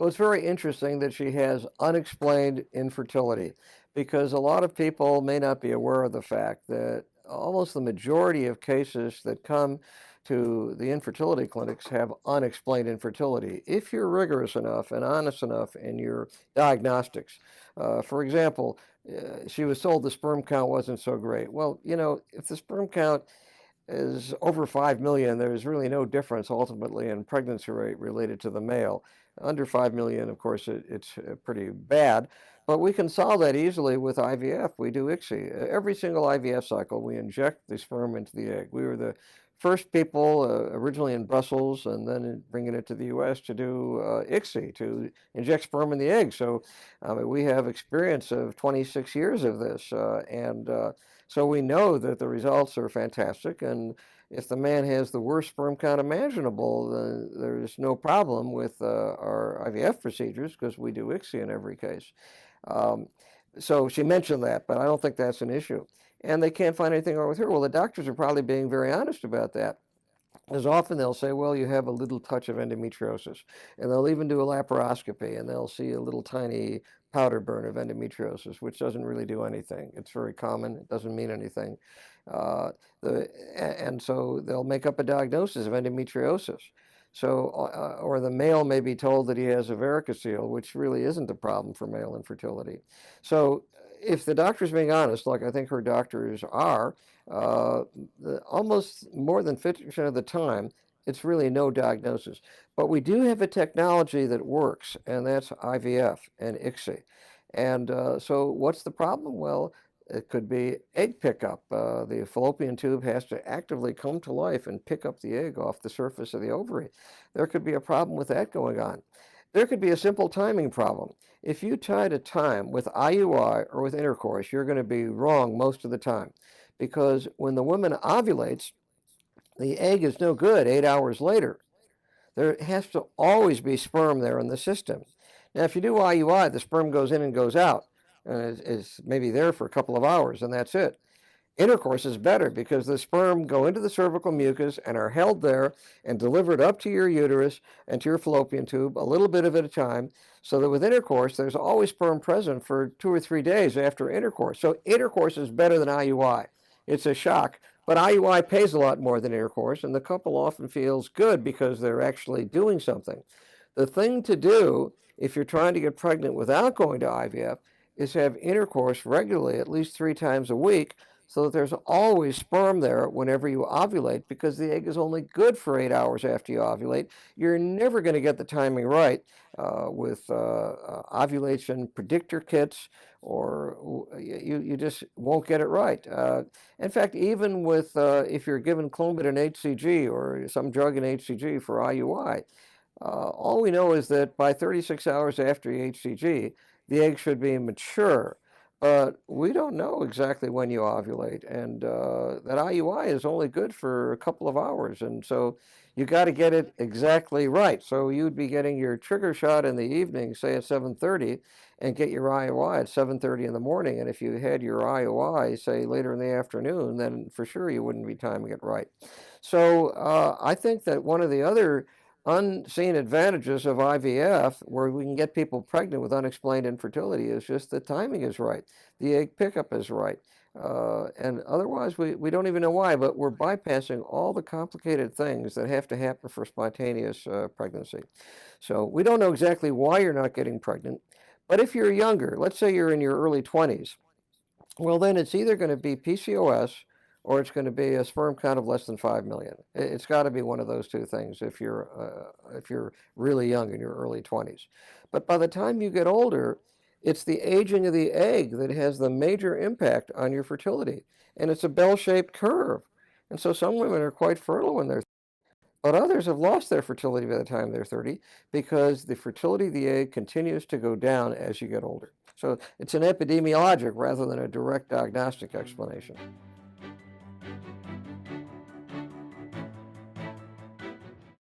Well, it's very interesting that she has unexplained infertility because a lot of people may not be aware of the fact that almost the majority of cases that come to the infertility clinics have unexplained infertility if you're rigorous enough and honest enough in your diagnostics. For example, she was told the sperm count wasn't so great. Well, if the sperm count is over 5 million, there's really no difference ultimately in pregnancy rate related to the male. Under 5 million, of course, it's pretty bad, but we can solve that easily with IVF. We do ICSI. Every single IVF cycle, we inject the sperm into the egg. We were the first people originally in Brussels and then bringing it to the US to do ICSI, to inject sperm in the egg. So we have experience of 26 years of this. So we know that the results are fantastic. And if the man has the worst sperm count imaginable, then there's no problem with our IVF procedures because we do ICSI in every case. Um, so she mentioned that, but I don't think that's an issue. And they can't find anything wrong with her. Well, the doctors are probably being very honest about that. As often they'll say, well, you have a little touch of endometriosis. And they'll even do a laparoscopy and they'll see a little tiny powder burn of endometriosis, which doesn't really do anything. It's very common. It doesn't mean anything. And so they'll make up a diagnosis of endometriosis. So, or the male may be told that he has a varicocele, which really isn't a problem for male infertility. So if the doctor's being honest, like I think her doctors are, almost more than 50% of the time, it's really no diagnosis. But we do have a technology that works, and that's IVF and ICSI. And so what's the problem? Well, it could be egg pickup. The fallopian tube has to actively come to life and pick up the egg off the surface of the ovary. There could be a problem with that going on. There could be a simple timing problem. If you tie to time with IUI or with intercourse, you're going to be wrong most of the time because when the woman ovulates, the egg is no good 8 hours later. There has to always be sperm there in the system. Now, if you do IUI, the sperm goes in and goes out, and is maybe there for a couple of hours, and that's it. Intercourse is better because the sperm go into the cervical mucus and are held there and delivered up to your uterus and to your fallopian tube, a little bit of it at a time, so that with intercourse, there's always sperm present for 2 or 3 days after intercourse. So intercourse is better than IUI. It's a shock, but IUI pays a lot more than intercourse, and the couple often feels good because they're actually doing something. The thing to do if you're trying to get pregnant without going to IVF is have intercourse regularly, at least 3 times a week, so that there's always sperm there whenever you ovulate, because the egg is only good for 8 hours after you ovulate. You're never going to get the timing right with ovulation predictor kits, or you just won't get it right. In fact, even with if you're given Clomid and HCG or some drug in HCG for IUI, all we know is that by 36 hours after HCG, the egg should be mature. But we don't know exactly when you ovulate, and that IUI is only good for a couple of hours, and so you got to get it exactly right. So you'd be getting your trigger shot in the evening, say at 7:30, and get your IUI at 7:30 in the morning. And if you had your IUI, say later in the afternoon, then for sure you wouldn't be timing it right. So I think that one of the other unseen advantages of IVF, where we can get people pregnant with unexplained infertility, is just the timing is right. The egg pickup is right. And otherwise, we don't even know why, but we're bypassing all the complicated things that have to happen for spontaneous pregnancy. So we don't know exactly why you're not getting pregnant. But if you're younger, let's say you're in your early 20s, well, then it's either going to be PCOS or it's going to be a sperm count of less than 5 million. It's got to be one of those two things if you're really young in your early 20s. But by the time you get older, it's the aging of the egg that has the major impact on your fertility. And it's a bell-shaped curve. And so some women are quite fertile when they're, but others have lost their fertility by the time they're 30 because the fertility of the egg continues to go down as you get older. So it's an epidemiologic rather than a direct diagnostic explanation.